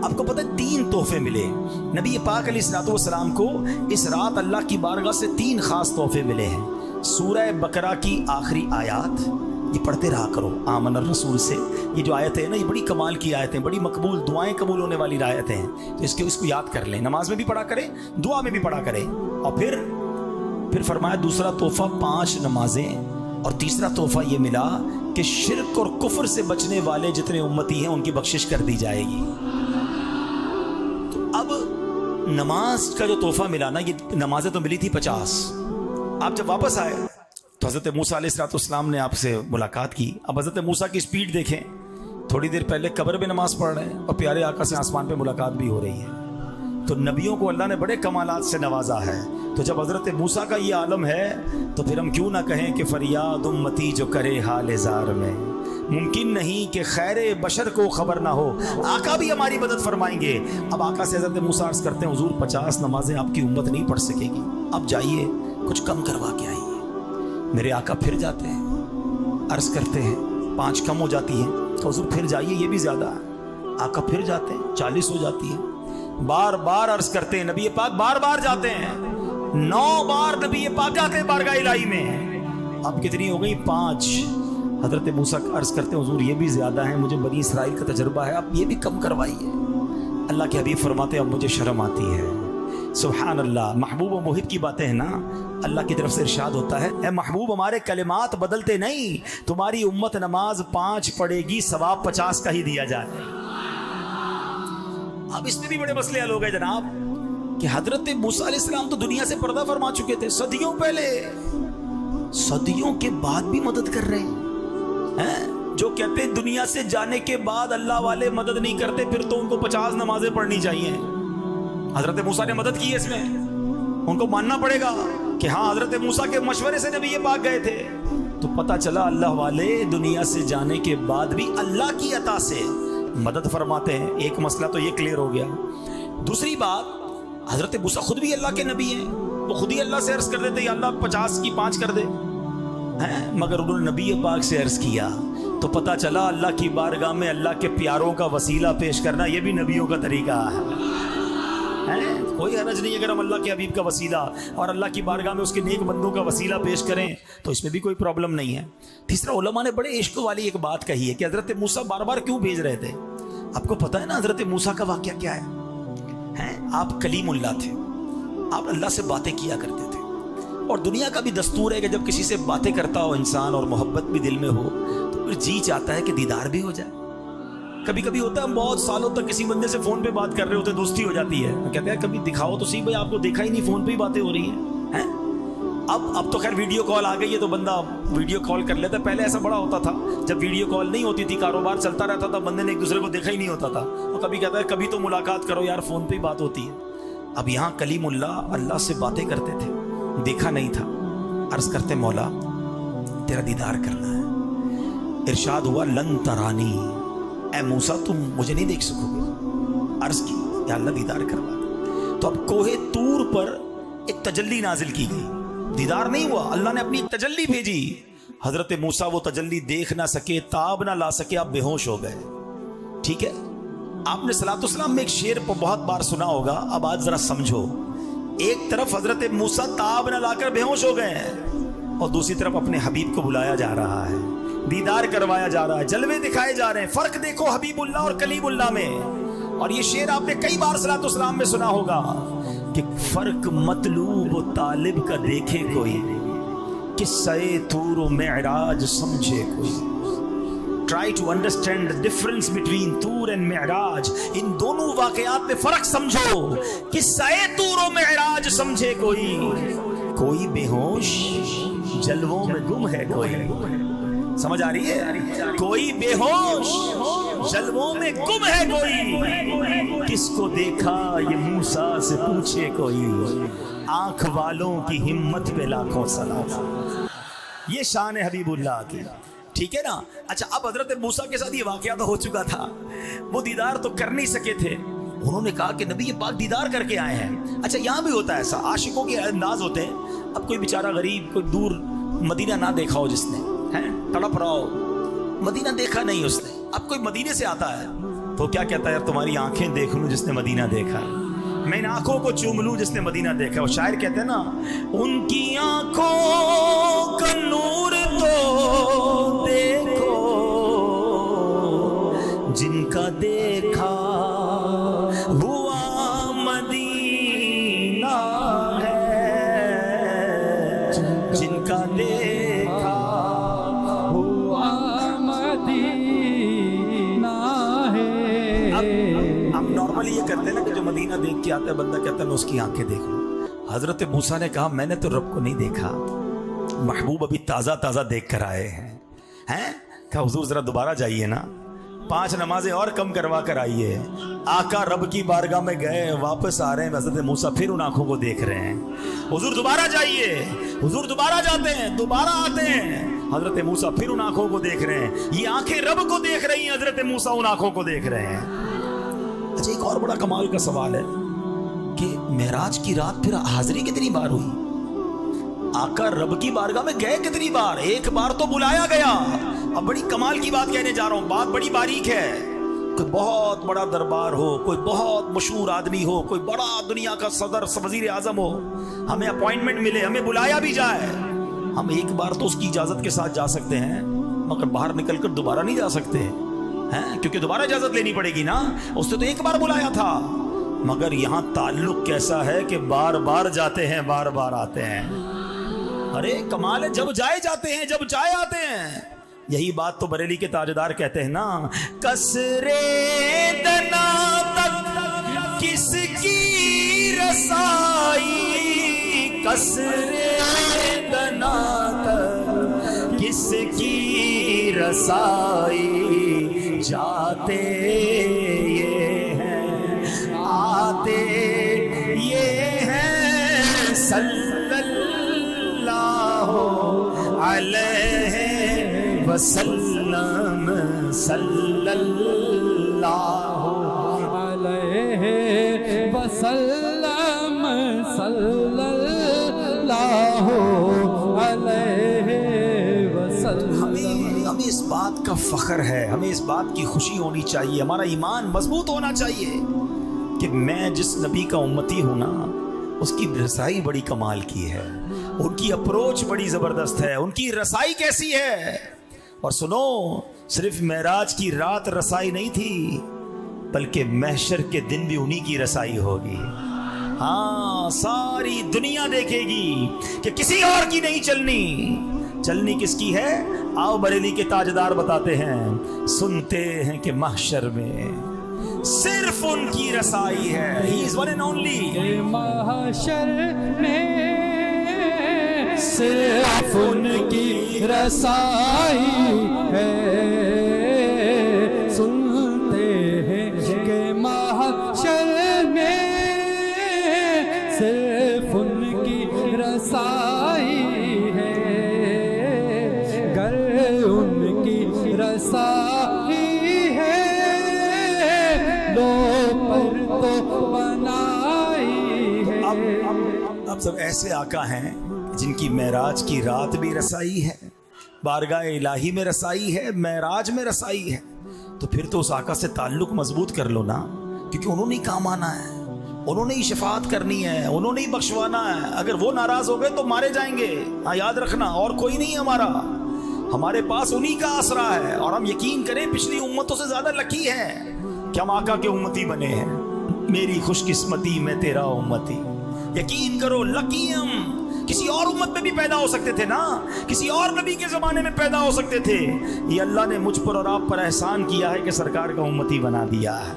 [SPEAKER 1] آپ کو پتہ ہے 3 تحفے ملے نبی پاک علیہ الصلوۃ والسلام کو اس رات اللہ کی بارگاہ سے 3 خاص تحفے ملے ہیں۔ سورہ بقرہ کی آخری آیات یہ پڑھتے رہا کرو آمن الرسول سے، یہ جو آیتیں ہیں نا یہ بڑی کمال کی آیتیں، بڑی مقبول دعائیں قبول ہونے والی آیتیں ہیں، تو اس کو یاد کر لیں، نماز میں بھی پڑھا کریں، دعا میں بھی پڑھا کریں۔ اور پھر فرمایا دوسرا تحفہ 5 نمازیں، اور تیسرا تحفہ یہ ملا کہ شرک اور کفر سے بچنے والے جتنے امتی ہیں ان کی بخشش کر دی جائے گی۔ تو اب نماز کا جو تحفہ ملا نا، یہ نمازیں تو ملی تھی 50۔ آپ جب واپس آئے تو حضرت موسیٰ علیہ السلام نے آپ سے ملاقات کی۔ اب حضرت موسیٰ کی سپیڈ دیکھیں، تھوڑی دیر پہلے قبر میں نماز پڑھ رہے ہیں اور پیارے آقا سے آسمان پہ ملاقات بھی ہو رہی ہے۔ تو نبیوں کو اللہ نے بڑے کمالات سے نوازا ہے، تو جب حضرت موسیٰ کا یہ عالم ہے تو پھر ہم کیوں نہ کہیں کہ فریاد امتی جو کرے حال زار میں، ممکن نہیں کہ خیر بشر کو خبر نہ ہو، آقا بھی ہماری مدد فرمائیں گے۔ اب آقا سے حضرت موسیٰ عرض کرتے ہیں حضور 50 نمازیں آپ کی امت نہیں پڑھ سکے گی، اب جائیے کچھ کم کروا کے آئیے۔ میرے آقا پھر جاتے ہیں، عرض کرتے ہیں 5 کم ہو جاتی ہیں، تو حضور پھر جائیے یہ بھی زیادہ ہے۔ آقا پھر جاتے ہیں 40 ہو جاتی ہے، بار بار عرض کرتے ہیں، نبی پاک بار بار جاتے ہیں، 9 بار نبی پاک جاتے ہیں بارگاہ الہی میں۔ اب کتنی ہو گئی؟ 5۔ حضرت موسیٰ عرض کرتے ہیں حضور یہ بھی زیادہ ہیں، مجھے بنی اسرائیل کا تجربہ ہے، اب یہ بھی کم کروائیے۔ اللہ کے حبیب فرماتے ہیں اب مجھے شرم آتی ہے۔ سبحان اللہ، محبوب و محب کی باتیں ہیں نا، اللہ کی طرف سے ارشاد ہوتا ہے اے محبوب ہمارے کلمات بدلتے نہیں، تمہاری امت نماز 5 پڑھے گی، ثواب 50 کا ہی دیا جائے۔ اب اس میں بھی بڑے مسئلے حل ہو گئے جناب کہ حضرت موسیٰ علیہ السلام تو دنیا سے پردہ فرما چکے تھے صدیوں پہلے، صدیوں کے بعد بھی مدد کر رہے ہیں۔ جو کہتے ہیں دنیا سے جانے کے بعد اللہ والے مدد نہیں کرتے، پھر تو ان کو 50 نمازیں پڑھنی چاہیے۔ حضرت موسیٰ نے مدد کی ہے، اس میں ان کو ماننا پڑے گا کہ ہاں حضرت موسیٰ کے مشورے سے نبی پاک گئے تھے۔ تو پتہ چلا اللہ والے دنیا سے جانے کے بعد بھی اللہ کی عطا سے مدد فرماتے ہیں۔ ایک مسئلہ تو یہ کلیئر ہو گیا۔ دوسری بات، حضرت موسیٰ خود بھی اللہ کے نبی ہیں، وہ خود ہی اللہ سے عرض کر دیتے یا اللہ 50 کی 5 کر دے، مگر انہوں نے نبی پاک سے عرض کیا تو پتہ چلا اللہ کی بارگاہ میں اللہ کے پیاروں کا وسیلہ پیش کرنا یہ بھی نبیوں کا طریقہ ہے۔ کوئی حرج نہیں اگر ہم اللہ کے حبیب کا وسیلہ اور اللہ کی بارگاہ میں اس کے نیک بندوں کا وسیلہ پیش کریں تو اس میں بھی کوئی پرابلم نہیں ہے۔ تیسرا، علماء نے بڑے عشق والی ایک بات کہی ہے کہ حضرت موسیٰ بار بار کیوں بھیج رہے تھے۔ آپ کو پتہ ہے نا حضرت موسیٰ کا واقعہ کیا ہے؟ آپ کلیم اللہ تھے، آپ اللہ سے باتیں کیا کرتے تھے، اور دنیا کا بھی دستور ہے کہ جب کسی سے باتیں کرتا ہو انسان اور محبت بھی دل میں ہو تو پھر جی چاہتا ہے کہ دیدار بھی ہو جائے۔ کبھی کبھی ہوتا ہے ہم بہت سالوں تک کسی بندے سے فون پہ بات کر رہے ہوتے ہیں، دوستی ہو جاتی ہے، کہتے ہیں کبھی دکھاؤ تو صحیح بھائی آپ کو دیکھا ہی نہیں، فون پہ ہی باتیں ہو رہی ہیں۔ اب تو خیر ویڈیو کال آ گئی ہے تو بندہ ویڈیو کال کر لیتا ہے، پہلے ایسا بڑا ہوتا تھا جب ویڈیو کال نہیں ہوتی تھی، کاروبار چلتا رہتا تھا، بندے نے ایک دوسرے کو دیکھا ہی نہیں ہوتا تھا، اور کبھی کہتا ہے کبھی تو ملاقات کرو یار، فون پہ ہی بات ہوتی ہے۔ اب یہاں کلیم اللہ سے باتیں کرتے تھے، دیکھا نہیں تھا، عرض کرتے مولا تیرا دیدار کرنا ہے۔ ارشاد ہوا لن ترانی، اے موسیٰ تم مجھے نہیں دیکھ سکو گے۔ عرض کی یا اللہ دیدار کروا دے۔ تو اب کوہ طور پر ایک تجلی نازل کی گئی، دیدار نہیں ہوا، اللہ نے اپنی ایک تجلی بھیجی۔ حضرت موسیٰ وہ تجلی دیکھ نہ سکے، تاب نہ لا سکے، آپ بے ہوش ہو گئے۔ ٹھیک ہے، آپ نے صلاۃ والسلام میں ایک شعر بہت بار سنا ہوگا، اب آج ذرا سمجھو۔ ایک طرف حضرت موسیٰ تاب نہ لا کر بے ہوش ہو گئے ہیں، اور دوسری طرف اپنے حبیب کو بلایا جا رہا ہے، دیدار کروایا جا رہا ہے، جلوے دکھائے جا رہے ہیں۔ فرق دیکھو حبیب اللہ اور کلیم اللہ میں، اور یہ شعر آپ نے کئی بار صلاۃ والسلام میں سنا ہوگا کہ فرق مطلوب و طالب کا دیکھے کوئی، قصہ طور و معراج سمجھے کوئی۔ Try to understand the difference between طور and معراج، ان دونوں واقعات میں فرق سمجھو۔ قصہ طور و معراج سمجھے کوئی بے ہوش جلووں میں گم ہے کوئی۔ سمجھ آ رہی ہے؟ کوئی بے ہوش جلووں میں گم ہے کوئی، کس کو دیکھا یہ موسیٰ سے پوچھے کوئی، آنکھ والوں کی ہمت پہ لاکھوں سلام۔ یہ شان ہے حبیب اللہ کی، ٹھیک ہے نا۔ اچھا، اب حضرت موسیٰ کے ساتھ یہ واقعہ تو ہو چکا تھا، وہ دیدار تو کر نہیں سکے تھے، انہوں نے کہا کہ نبی یہ پاک دیدار کر کے آئے ہیں۔ اچھا، یہاں بھی ہوتا ہے ایسا، عاشقوں کے انداز ہوتے ہیں۔ اب کوئی بیچارہ غریب، کوئی دور مدینہ نہ دیکھا ہو جس نے، تڑپ رہا ہو، مدینہ دیکھا نہیں اس نے، اب کوئی مدینے سے آتا ہے تو کیا کہتا ہے؟ یار تمہاری آنکھیں دیکھ لوں جس نے مدینہ دیکھا، میں ان آنکھوں کو چوم لوں جس نے مدینہ دیکھا. وہ شاعر کہتے ہیں نا، ان کی آنکھوں کا نور تو دیکھو جن کا دیکھا ہوا مدینہ ہے، جن کا دیکھا ہوا مدینہ ہے. ہم نارملی یہ کرتے ہیں نا کہ جو مدینہ دیکھ کے آتا ہے بندہ کہتا ہے میں اس کی آنکھیں دیکھ لوں. حضرت موسیٰ نے کہا میں نے تو رب کو نہیں دیکھا، محبوب ابھی تازہ تازہ دیکھ کر آئے ہیں. کہا حضور ذرا دوبارہ جائیے نا، 5 نمازیں اور کم کروا کر آئیے. آقا رب کی بارگاہ میں گئے، واپس آ رہے ہیں، حضرت موسیٰ پھر ان آنکھوں کو دیکھ رہے ہیں. حضور دوبارہ جائیے، حضور دوبارہ جاتے ہیں، دوبارہ آتے ہیں، حضرت موسیٰ پھر ان آنکھوں کو دیکھ رہے ہیں. یہ آنکھیں رب کو دیکھ رہی ہیں، حضرت موسیٰ ان آنکھوں کو دیکھ رہے ہیں. اچھا ایک اور بڑا کمال کا سوال ہے کہ معراج کی رات پھر حاضری کتنی بار ہوئی؟ آقا رب کی بارگاہ میں گئے کتنی بار؟ ایک بار تو بلایا گیا. اب بڑی کمال کی بات کہنے جا رہا ہوں، بات بڑی باریک ہے. کوئی بہت بڑا دربار ہو، کوئی بہت مشہور آدمی ہو، کوئی بڑا دنیا کا صدر وزیر اعظم ہو، ہمیں اپوائنٹمنٹ ملے، ہمیں بلایا بھی جائے، ہم ایک بار تو اس کی اجازت کے ساتھ جا سکتے ہیں، مگر باہر نکل کر دوبارہ نہیں جا سکتے ہیں، کیونکہ دوبارہ اجازت لینی پڑے گی نا. اس نے تو ایک بار بلایا تھا. مگر یہاں تعلق کیسا ہے کہ بار بار جاتے ہیں، بار بار آتے ہیں. ارے کمال ہے، جب جائے جاتے ہیں، جب چاہے آتے ہیں. یہی بات تو بریلی کے تاجدار کہتے ہیں نا، کسرے دنا تک کس کی رسائی، کسرے دنا تک کس کی رسائی، جاتے یہ ہیں آتے یہ ہیں، صلی اللہ علیہ وسلم، صلی اللہ علیہ وسلم، صلی اللہ علیہ وسلم. ہمیں اس بات کا فخر ہے، ہمیں اس بات کی خوشی ہونی چاہیے، ہمارا ایمان مضبوط ہونا چاہیے کہ میں جس نبی کا امتی ہوں نا، اس کی رسائی بڑی کمال کی ہے، ان کی اپروچ بڑی زبردست ہے، ان کی رسائی کیسی ہے. اور سنو، صرف معراج کی رات رسائی نہیں تھی، بلکہ محشر کے دن بھی انہی کی رسائی ہوگی. ہاں ساری دنیا دیکھے گی کہ کسی اور کی نہیں چلنی. چلنی کس کی ہے؟ آؤ بریلی کے تاجدار بتاتے ہیں، سنتے ہیں کہ محشر میں صرف ان کی رسائی ہے. He is one and only.
[SPEAKER 2] محشر میں صرف ان کی رسائی ہے، سنتے ہیں کہ محشر میں صرف ان کی رسائی ہے، گر ان کی رسائی ہے لو پر تو بنائی ہے.
[SPEAKER 1] اب سب ایسے آقا ہیں جن کی معراج کی رات بھی رسائی ہے، بارگاہ الہی میں رسائی ہے، معراج میں رسائی ہے. تو پھر تو اس آقا سے تعلق مضبوط کر لو نا، کیونکہ انہوں نے ہی کام آنا ہے، انہوں نے ہی شفاعت کرنی ہے، انہوں نے ہی بخشوانا ہے. اگر وہ ناراض ہو گئے تو مارے جائیں گے. ہاں یاد رکھنا، اور کوئی نہیں ہمارا، ہمارے پاس انہی کا آسرا ہے. اور ہم یقین کریں پچھلی امتوں سے زیادہ لکی ہے کہ ہم آقا کے امتی بنے ہیں. میری خوش قسمتی میں تیرا امتی. یقین کرو لکی ہم. کسی اور امت میں بھی پیدا ہو سکتے تھے نا، کسی اور نبی کے زمانے میں پیدا ہو سکتے تھے. یہ اللہ نے مجھ پر اور آپ پر احسان کیا ہے کہ سرکار کا امتی بنا دیا ہے.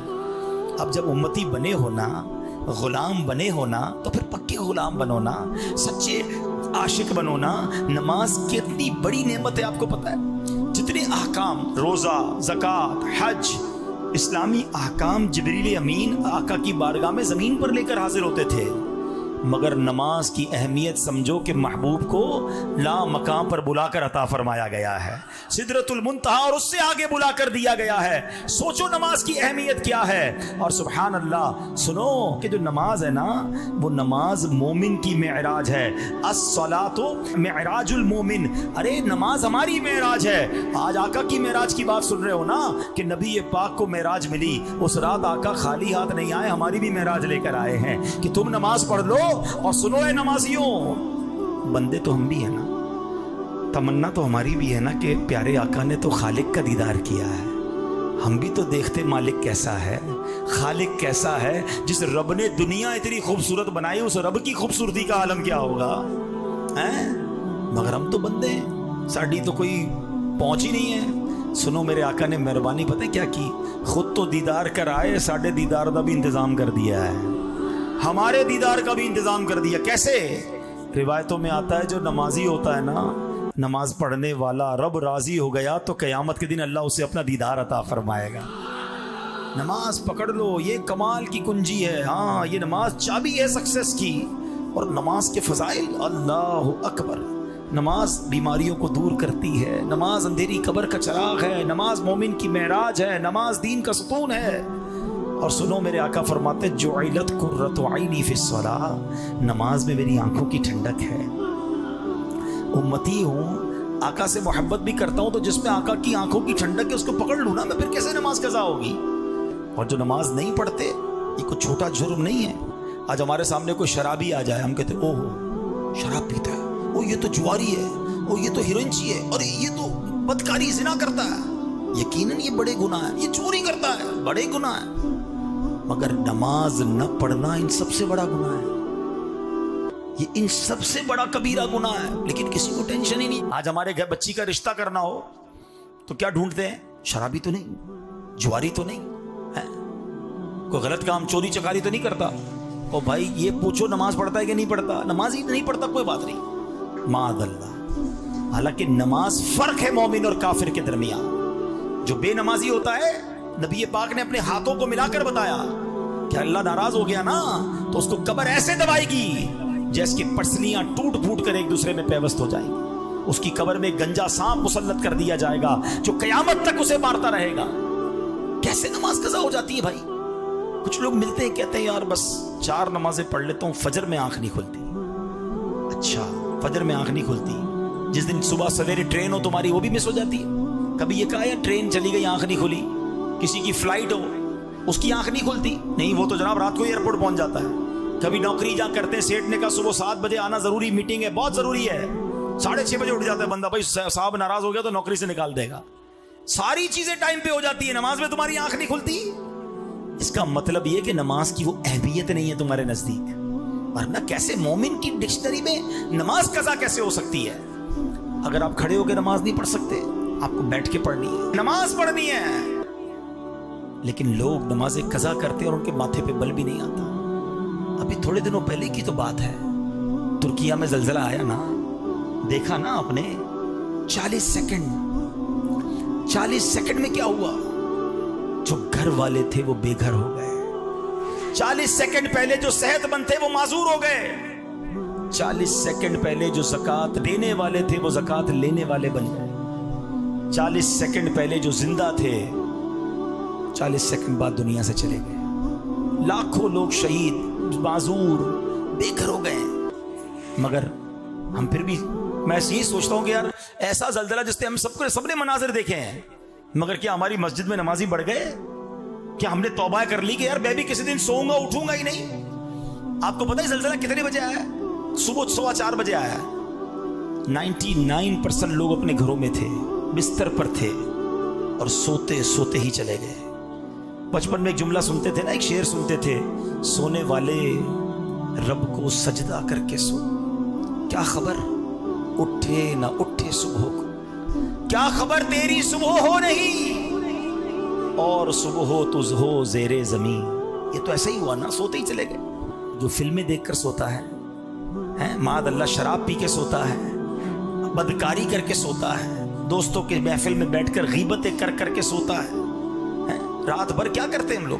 [SPEAKER 1] اب جب امتی بنے ہونا، غلام بنے ہونا، تو پھر پکے غلام بنو نا، سچے عاشق بنو نا. نماز کتنی بڑی نعمت ہے آپ کو پتہ ہے؟ جتنے احکام، روزہ، زکوٰۃ، حج، اسلامی احکام جبریل امین آقا کی بارگاہ میں زمین پر لے کر حاضر ہوتے تھے. مگر نماز کی اہمیت سمجھو کہ محبوب کو لا مقام پر بلا کر عطا فرمایا گیا ہے، سدرۃ المنتہا اور اس سے آگے بلا کر دیا گیا ہے۔ سوچو نماز کی اہمیت کیا ہے۔ اور سبحان اللہ، سنو کہ جو نماز ہے نا، وہ نماز مومن کی معراج ہے۔ الصلاۃ معراج المومن، ارے نماز ہماری معراج ہے۔ آج آقا کی معراج کی بات سن رہے ہو نا، کہ نبی پاک کو معراج ملی، اس رات آقا خالی ہاتھ نہیں آئے، ہماری بھی معراج لے کر آئے ہیں کہ تم نماز پڑھ لو۔ اور سنو اے نمازیوں، بندے تو ہم بھی ہیں نا، تمنا تو ہماری بھی ہے نا کہ پیارے آقا نے تو خالق کا دیدار کیا ہے، ہم بھی تو دیکھتے مالک کیسا ہے، خالق کیسا ہے۔ جس رب نے دنیا اتنی خوبصورت بنائی، اس رب کی خوبصورتی کا عالم کیا ہوگا، ہیں؟ مگر ہم تو بندے ہیں، ساڑی تو کوئی پہنچ ہی نہیں ہے۔ سنو میرے آقا نے مہربانی پتہ کیا کی، خود تو دیدار کر آئے، ساڑھے دیدار کا بھی انتظام کر دیا ہے، ہمارے دیدار کا بھی انتظام کر دیا۔ کیسے؟ روایتوں میں آتا ہے جو نمازی ہوتا ہے نا، نماز پڑھنے والا، رب راضی ہو گیا تو قیامت کے دن اللہ اسے اپنا دیدار عطا فرمائے گا۔ نماز پکڑ لو، یہ کمال کی کنجی ہے، ہاں یہ نماز چابی ہے سکسیس کی۔ اور نماز کے فضائل، اللہ اکبر، نماز بیماریوں کو دور کرتی ہے، نماز اندھیری قبر کا چراغ ہے، نماز مومن کی معراج ہے، نماز دین کا ستون ہے۔ اور سنو میرے آقا فرماتے جعلت قرۃ عینی فی الصلاۃ، نماز میں میری آنکھوں کی ٹھنڈک ہے۔ امتی ہوں، آقا سے محبت بھی کرتا ہوں، تو جس میں آقا کی آنکھوں کی ٹھنڈک ہے اس کو پکڑ لوں نا میں، پھر کیسے نماز قضا ہوگی؟ اور جو نماز نہیں پڑھتے، یہ کوئی چھوٹا جرم نہیں ہے۔ آج ہمارے سامنے کوئی شرابی آ جائے، ہم کہتے ہیں اوہ شراب پیتا ہے، او یہ تو جواری ہے، او یہ تو ہیروئنچی ہے، اور یہ تو بدکاری زنا کرتا ہے۔ یقیناً یہ بڑے گناہ ہیں، یہ چوری کرتا ہے، بڑے گناہ ہیں۔ مگر نماز نہ پڑھنا ان سب سے بڑا گناہ ہے، یہ ان سب سے بڑا کبیرہ گناہ ہے، لیکن کسی کو ٹینشن ہی نہیں۔ آج ہمارے گھر بچی کا رشتہ کرنا ہو تو کیا ڈھونڈتے ہیں؟ شرابی تو نہیں، جواری تو نہیں ہے، کوئی غلط کام چوری چکاری تو نہیں کرتا۔ او بھائی یہ پوچھو نماز پڑھتا ہے کہ نہیں پڑھتا، نماز ہی نہیں پڑھتا کوئی بات نہیں، معاذ اللہ۔ حالانکہ نماز فرق ہے مومن اور کافر کے درمیان۔ جو بے نمازی ہوتا ہے، نبی پاک نے اپنے ہاتھوں کو ملا کر بتایا کہ اللہ ناراض ہو گیا نا تو اس کو قبر ایسے دبائے گی جیسے کہ پسلیاں ٹوٹ پھوٹ کر ایک دوسرے میں پیوست ہو جائیں گی۔ اس کی قبر میں گنجا سانپ مسلط کر دیا جائے گا جو قیامت تک اسے مارتا رہے گا۔ کیسے نماز قضا ہو جاتی ہے بھائی؟ کچھ لوگ ملتے ہیں کہتے ہیں یار بس 4 نمازیں پڑھ لیتا ہوں، فجر میں آنکھ نہیں کھلتی۔ اچھا فجر میں آنکھ نہیں کھلتی، جس دن صبح سویرے ٹرین ہو تمہاری وہ بھی مس ہو جاتی ہے؟ کبھی یہ کہا یا ٹرین چلی گئی آنکھ نہیں کھلی؟ کسی کی فلائٹ ہو اس کی آنکھ نہیں کھلتی؟ نہیں، وہ تو جناب رات کو ایئرپورٹ پہنچ جاتا ہے۔ کبھی نوکری جہاں کرتے ہیں، سیٹ نے کہا صبح 7 بجے آنا ضروری، میٹنگ ہے بہت ضروری ہے، 6:30 بجے اٹھ جاتا ہے بندہ، بھائی صاحب ناراض ہو گیا تو نوکری سے نکال دے گا۔ ساری چیزیں ٹائم پہ ہو جاتی ہے، نماز میں تمہاری آنکھ نہیں کھلتی۔ اس کا مطلب یہ کہ نماز کی وہ اہمیت نہیں ہے تمہارے نزدیک، ورنہ کیسے مومن کی ڈکشنری میں نماز قضا کیسے ہو سکتی ہے؟ اگر آپ کھڑے ہو کے نماز نہیں پڑھ سکتے، آپ کو بیٹھ کے پڑھنی ہے، نماز پڑھنی ہے۔ لیکن لوگ نمازیں قضا کرتے اور ان کے ماتھے پہ بل بھی نہیں آتا۔ ابھی تھوڑے دنوں پہلے کی تو بات ہے، ترکیہ میں زلزلہ آیا نا، دیکھا نا آپ نے، 40 سیکنڈ میں کیا ہوا؟ جو گھر والے تھے وہ بے گھر ہو گئے، 40 سیکنڈ پہلے جو صحت مند تھے وہ معذور ہو گئے، 40 سیکنڈ پہلے جو زکوٰۃ دینے والے تھے وہ زکوٰۃ لینے والے بن گئے، 40 سیکنڈ پہلے جو زندہ تھے 40 سیکنڈ بعد دنیا سے چلے گئے، لاکھوں لوگ شہید، معذور، بے گھر ہو گئے۔ مگر ہم پھر بھی، میں یہی سوچتا ہوں کہ یار ایسا زلزلہ جس سے ہم سب نے مناظر دیکھے ہیں، مگر کیا ہماری مسجد میں نمازی بڑھ گئے؟ کیا ہم نے توبہ کر لی کہ یار میں بھی کسی دن سوؤں گا اٹھوں گا ہی نہیں؟ آپ کو پتہ ہے زلزلہ کتنے بجے آیا ہے؟ صبح 4:15 بجے آیا ہے۔ 99% لوگ اپنے گھروں میں تھے، بستر پر تھے اور سوتے سوتے ہی چلے گئے۔ بچپن میں ایک جملہ سنتے تھے نا، ایک شعر سنتے تھے، سونے والے رب کو سجدہ کر کے سو، کیا خبر اٹھے نہ اٹھے صبح کو، کیا خبر تیری صبح ہو نہیں اور صبح ہو تجھ ہو زیر زمین۔ یہ تو ایسا ہی ہوا نا، سوتے ہی چلے گئے۔ جو فلمیں دیکھ کر سوتا ہے، معاذ اللہ شراب پی کے سوتا ہے، بدکاری کر کے سوتا ہے، دوستوں کے محفل میں بیٹھ کر غیبتیں کر کر کے سوتا ہے، رات بھر کیا کرتے ہیں ہم لوگ،